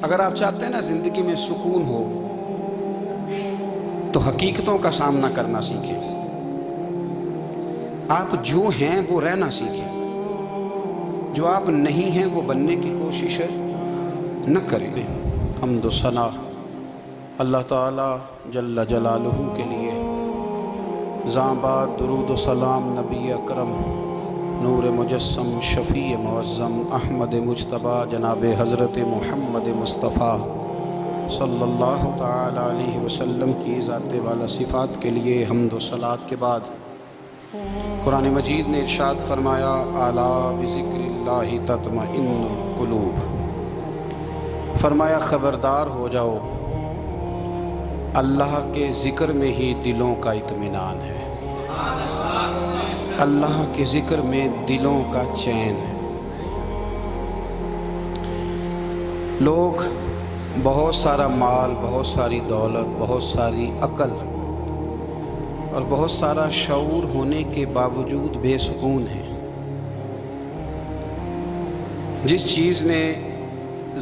اگر آپ چاہتے ہیں نا زندگی میں سکون ہو تو حقیقتوں کا سامنا کرنا سیکھیں. آپ جو ہیں وہ رہنا سیکھیں، جو آپ نہیں ہیں وہ بننے کی کوشش نہ کریں. حمد و ثنا اللہ تعالی جل جلالہ کے لیے. زاں بعد درود و سلام نبی اکرم نور مجسم شفیع معظم احمد مجتبی جناب حضرت محمد مصطفیٰ صلی اللہ تعالی علیہ وسلم کی ذات والا صفات کے لیے حمد و صلات کے بعد قرآن مجید نے ارشاد فرمایا الا بذکر اللہ تطمئن القلوب. فرمایا خبردار ہو جاؤ، اللہ کے ذکر میں ہی دلوں کا اطمینان ہے، اللہ کے ذکر میں دلوں کا چین ہے. لوگ بہت سارا مال، بہت ساری دولت، بہت ساری عقل اور بہت سارا شعور ہونے کے باوجود بے سکون ہیں. جس چیز نے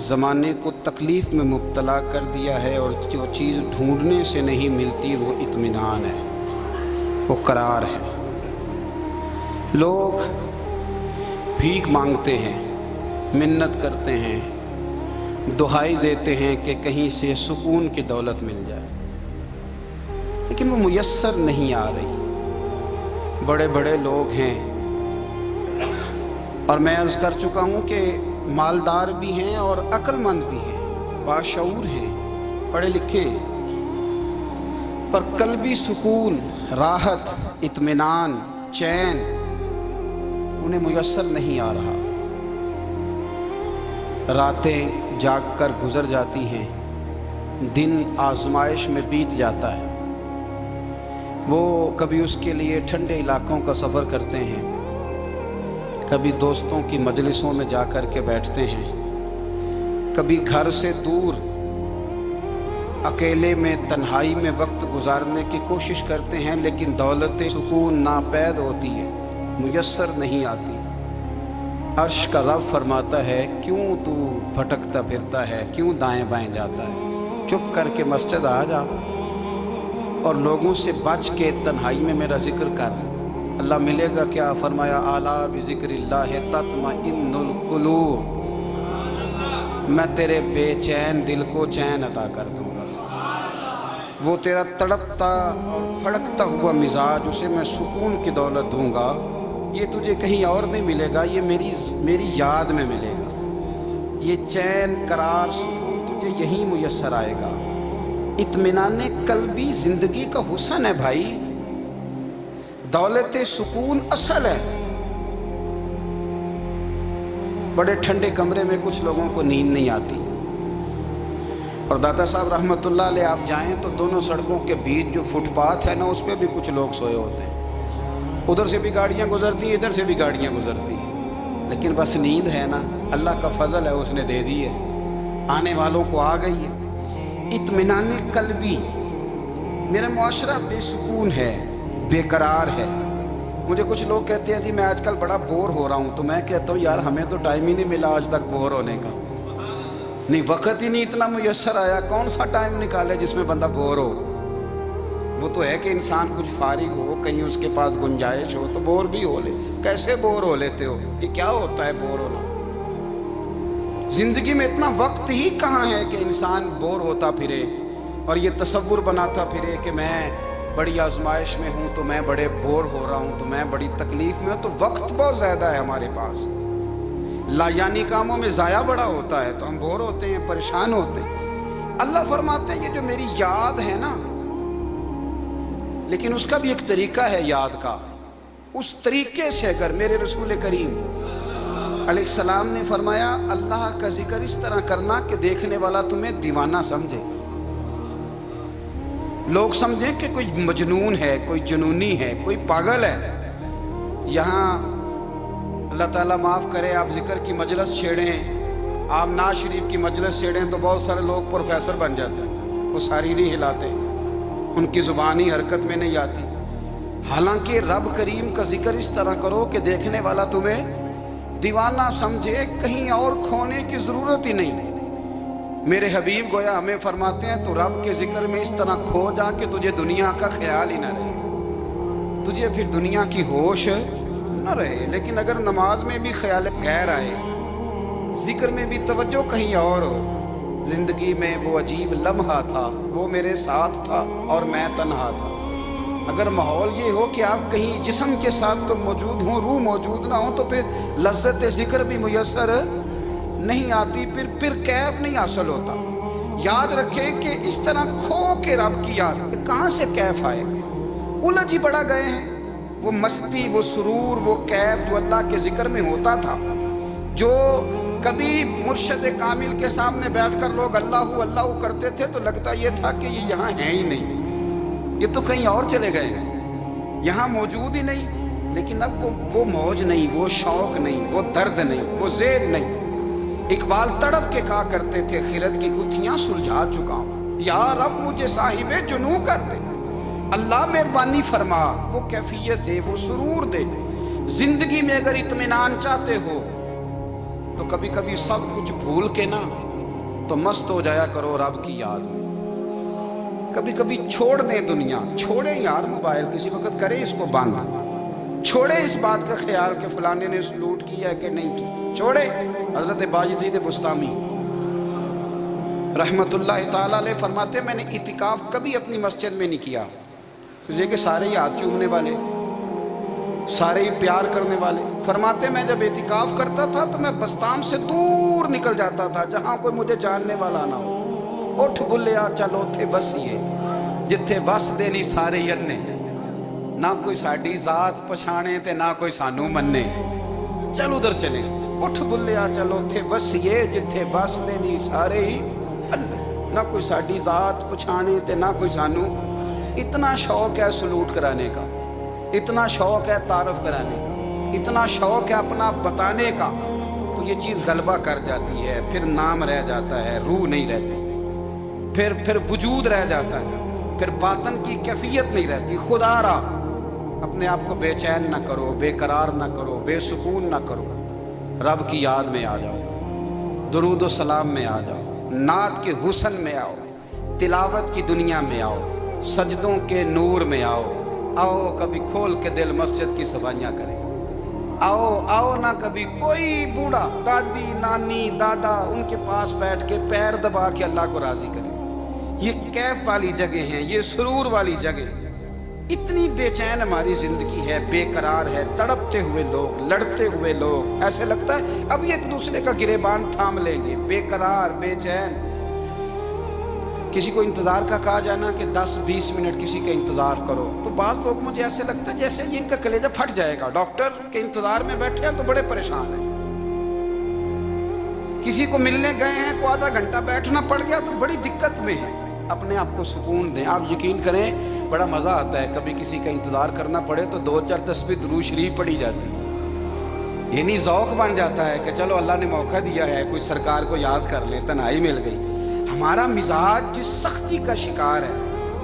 زمانے کو تکلیف میں مبتلا کر دیا ہے اور جو چیز ڈھونڈنے سے نہیں ملتی وہ اطمینان ہے، وہ قرار ہے. لوگ بھیک مانگتے ہیں، منت کرتے ہیں، دہائی دیتے ہیں کہ کہیں سے سکون کی دولت مل جائے، لیکن وہ میسر نہیں آ رہی. بڑے بڑے لوگ ہیں اور میں عرض کر چکا ہوں کہ مالدار بھی ہیں اور عقل مند بھی ہیں، باشعور ہیں، پڑھے لکھے، پر قلبی سکون، راحت، اطمینان، چین انہیں میسر نہیں آ رہا. راتیں جاگ کر گزر جاتی ہیں، دن آزمائش میں بیت جاتا ہے. وہ کبھی اس کے لیے ٹھنڈے علاقوں کا سفر کرتے ہیں، کبھی دوستوں کی مجلسوں میں جا کر کے بیٹھتے ہیں، کبھی گھر سے دور اکیلے میں تنہائی میں وقت گزارنے کی کوشش کرتے ہیں، لیکن دولت سکون ناپید ہوتی ہے، میسر نہیں آتی. عرش کا رب فرماتا ہے کیوں تو بھٹکتا پھرتا ہے، کیوں دائیں بائیں جاتا ہے، چپ کر کے مسجد آ جا اور لوگوں سے بچ کے تنہائی میں میرا ذکر کر. اللہ ملے گا کیا؟ فرمایا اعلیٰ بذکر اللہ تطمئن القلوب. میں تیرے بے چین دل کو چین عطا کر دوں گا. وہ تیرا تڑپتا اور پھڑکتا ہوا مزاج، اسے میں سکون کی دولت دوں گا. یہ تجھے کہیں اور نہیں ملے گا، یہ میری یاد میں ملے گا. یہ چین، قرار، سکون تجھے یہیں میسر آئے گا. اطمینان قلبی زندگی کا حسن ہے بھائی. دولت سکون اصل ہے. بڑے ٹھنڈے کمرے میں کچھ لوگوں کو نیند نہیں آتی، اور داتا صاحب رحمۃ اللہ علیہ آپ جائیں تو دونوں سڑکوں کے بیچ جو فٹ پاتھ ہے نا، اس پہ بھی کچھ لوگ سوئے ہوتے ہیں. ادھر سے بھی گاڑیاں گزرتی ہیں، ادھر سے بھی گاڑیاں گزرتی ہیں، لیکن بس نیند ہے نا، اللہ کا فضل ہے، اس نے دے دی ہے، آنے والوں کو آ گئی ہے. اطمینان قلبی. میرا معاشرہ بے سکون ہے، بے قرار ہے. مجھے کچھ لوگ کہتے ہیں جی میں آج کل بڑا بور ہو رہا ہوں، تو میں کہتا ہوں یار ہمیں تو ٹائم ہی نہیں ملا آج تک بور ہونے کا. نہیں، وقت ہی نہیں اتنا میسر آیا. کون سا ٹائم نکالے جس میں بندہ بور ہو؟ وہ تو ہے کہ انسان کچھ فارغ ہو، کہیں اس کے پاس گنجائش ہو تو بور بھی ہو لے. کیسے بور ہو لیتے ہو؟ یہ کیا ہوتا ہے بور ہونا؟ زندگی میں اتنا وقت ہی کہاں ہے کہ انسان بور ہوتا پھرے اور یہ تصور بناتا پھرے کہ میں بڑی آزمائش میں ہوں، تو میں بڑے بور ہو رہا ہوں، تو میں بڑی تکلیف میں ہوں. تو وقت بہت زیادہ ہے ہمارے پاس، لا یعنی کاموں میں ضائع بڑا ہوتا ہے، تو ہم بور ہوتے ہیں، پریشان ہوتے ہیں. اللہ فرماتے ہیں یہ جو میری یاد ہے نا، لیکن اس کا بھی ایک طریقہ ہے یاد کا. اس طریقے سے اگر میرے رسول کریم علیہ السلام نے فرمایا اللہ کا ذکر اس طرح کرنا کہ دیکھنے والا تمہیں دیوانہ سمجھے، لوگ سمجھیں کہ کوئی مجنون ہے، کوئی جنونی ہے، کوئی پاگل ہے. یہاں اللہ تعالیٰ معاف کرے، آپ ذکر کی مجلس چھیڑیں، آپ نعت شریف کی مجلس چھیڑیں تو بہت سارے لوگ پروفیسر بن جاتے ہیں، وہ ساری نہیں ہلاتے، ان کی زبان ہی حرکت میں نہیں آتی. حالانکہ رب کریم کا ذکر اس طرح کرو کہ دیکھنے والا تمہیں دیوانہ سمجھے، کہیں اور کھونے کی ضرورت ہی نہیں. میرے حبیب گویا ہمیں فرماتے ہیں تو رب کے ذکر میں اس طرح کھو جا کہ تجھے دنیا کا خیال ہی نہ رہے، تجھے پھر دنیا کی ہوش نہ رہے۔ لیکن اگر نماز میں بھی خیال غیر آئے، ذکر میں بھی توجہ کہیں اور ہو، زندگی میں وہ عجیب لمحہ تھا، وہ میرے ساتھ تھا اور میں تنہا تھا، اگر ماحول یہ ہو کہ آپ کہیں جسم کے ساتھ تو موجود ہوں، روح موجود نہ ہو، تو پھر لذت ذکر بھی میسر نہیں آتی، پھر کیف نہیں حاصل ہوتا۔ یاد رکھیں کہ اس طرح کھو کے رب کی یاد کہاں سے کیف آئے گا؟ الجھ ہی بڑا گئے ہیں۔ وہ مستی، وہ سرور، وہ کیف جو اللہ کے ذکر میں ہوتا تھا، جو کبھی مرشد کامل کے سامنے بیٹھ کر لوگ اللہ اللہ کرتے تھے تو لگتا یہ تھا کہ یہ یہاں ہیں ہی نہیں، یہ تو کہیں اور چلے گئے ہیں، یہاں موجود ہی نہیں۔ لیکن اب وہ موج نہیں، وہ شوق نہیں، وہ درد نہیں، وہ ذیل نہیں۔ اقبال تڑپ کے کہا کرتے تھے خرد کی گتھیاں سلجھا چکا ہوں، یا رب مجھے صاحب جنوں کر دے، اللہ مہربانی فرما، وہ کیفیت دے، وہ سرور دے۔ زندگی میں اگر اطمینان چاہتے ہو تو کبھی کبھی سب کچھ بھول کے نا تو مست ہو جایا کرو رب کی یاد میں۔ کبھی کبھی چھوڑ دیں دنیا، چھوڑیں یار موبائل، کسی وقت کریں اس کو بند، چھوڑیں اس بات کا خیال کہ فلانے نے سلوٹ کیا ہے کہ نہیں کی، چھوڑیں۔ حضرت باجزید بستامی رحمت اللہ تعالیٰ علیہ فرماتے ہیں میں نے اعتکاف کبھی اپنی مسجد میں نہیں کیا، تجھے کہ سارے ہی ہاتھ چومنے والے، سارے ہی پیار کرنے والے۔ فرماتے میں جب اعتکاف کرتا تھا تو میں بستان سے دور نکل جاتا تھا جہاں کوئی مجھے جاننے والا نہ ہو۔ اٹھ بلیا چلو تھے بسیے جتھے بس دینی سارے ینے، نہ کوئی ساڈی ذات پچھانے تے نہ کوئی سانو مننے، چل ادھر چلے۔ اٹھ بلیا چلو تھے بسیے جتھے بس دینی سارے ہی نہ کوئی ساڈی ذات پچھانے تے نہ کوئی سانو۔ اتنا شوق ہے سلوٹ کرانے کا، اتنا شوق ہے تعارف کرانے کا، اتنا شوق ہے اپنا بتانے کا، تو یہ چیز غلبہ کر جاتی ہے، پھر نام رہ جاتا ہے، روح نہیں رہتی، پھر وجود رہ جاتا ہے، پھر باطن کی کیفیت نہیں رہتی۔ خدا را اپنے آپ کو بے چین نہ کرو، بے قرار نہ کرو، بے سکون نہ کرو، رب کی یاد میں آ جاؤ، درود و سلام میں آ جاؤ، نعت کے حسن میں آؤ، تلاوت کی دنیا میں آؤ، سجدوں کے نور میں آؤ۔ آؤ کبھی کھول کے دل مسجد کی صفائیاں کریں، آؤ نہ کبھی کوئی بوڑھا، دادی، نانی، دادا، ان کے پاس بیٹھ کے پیر دبا کے اللہ کو راضی کریں۔ یہ کیف والی جگہ ہیں، یہ سرور والی جگہ۔ اتنی بے چین ہماری زندگی ہے، بے قرار ہے، تڑپتے ہوئے لوگ، لڑتے ہوئے لوگ، ایسے لگتا ہے اب یہ ایک دوسرے کا گریبان تھام لیں گے، بے قرار، بے چین۔ کسی کو انتظار کا کہا جانا کہ 10-20 منٹ کسی کا انتظار کرو تو بعض لوگ مجھے ایسے لگتا ہے جیسے ان کا کلیجہ پھٹ جائے گا، ڈاکٹر کے انتظار میں بیٹھے ہیں تو بڑے پریشان ہیں۔ کسی کو ملنے گئے ہیں کو آدھا گھنٹہ بیٹھنا پڑ گیا تو بڑی دقت میں ہے۔ اپنے آپ کو سکون دیں۔ آپ یقین کریں بڑا مزہ آتا ہے، کبھی کسی کا انتظار کرنا پڑے تو 2-4 تسبیح درود شریف پڑھی جاتی ہے، یعنی ذوق بن جاتا ہے کہ چلو اللہ نے موقع دیا ہے، کوئی سرکار کو یاد کر لیں، تنہائی مل گئی۔ ہمارا مزاج جس سختی کا شکار ہے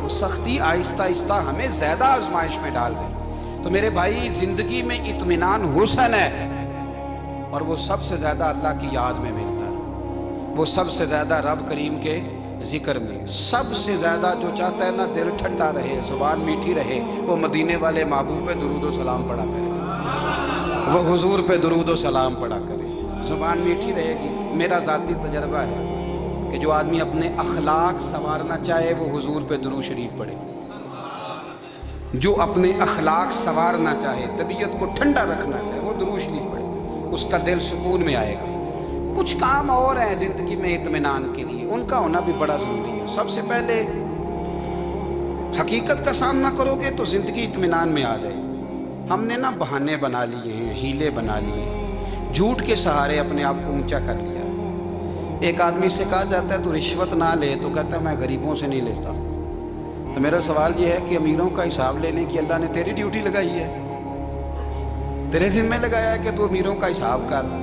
وہ سختی آہستہ آہستہ ہمیں زیادہ آزمائش میں ڈال گئی۔ تو میرے بھائی زندگی میں اطمینان حسن ہے، اور وہ سب سے زیادہ اللہ کی یاد میں ملتا ہے، وہ سب سے زیادہ رب کریم کے ذکر میں، سب سے زیادہ جو چاہتا ہے نا دل ٹھنڈا رہے، زبان میٹھی رہے، وہ مدینے والے محبوب پہ درود و سلام پڑھا کرے، وہ حضور پہ درود و سلام پڑھا کرے، زبان میٹھی رہے گی۔ میرا ذاتی تجربہ ہے کہ جو آدمی اپنے اخلاق سنوارنا چاہے وہ حضور پہ درود شریف پڑھے، جو اپنے اخلاق سنوارنا چاہے، طبیعت کو ٹھنڈا رکھنا چاہے، وہ درود شریف پڑھے، اس کا دل سکون میں آئے گا۔ کچھ کام اور ہیں زندگی میں اطمینان کے لیے، ان کا ہونا بھی بڑا ضروری ہے۔ سب سے پہلے حقیقت کا سامنا کرو گے تو زندگی اطمینان میں آ جائے۔ ہم نے نا بہانے بنا لیے ہیں، ہیلے بنا لیے ہیں، جھوٹ کے سہارے اپنے آپ کو اونچا کر لیا۔ ایک آدمی سے کہا جاتا ہے تو رشوت نہ لے، تو کہتا ہے میں غریبوں سے نہیں لیتا۔ تو میرا سوال یہ ہے کہ امیروں کا حساب لینے کی اللہ نے تیری ڈیوٹی لگائی ہے، تیرے ذمہ لگایا ہے کہ تو امیروں کا حساب کر۔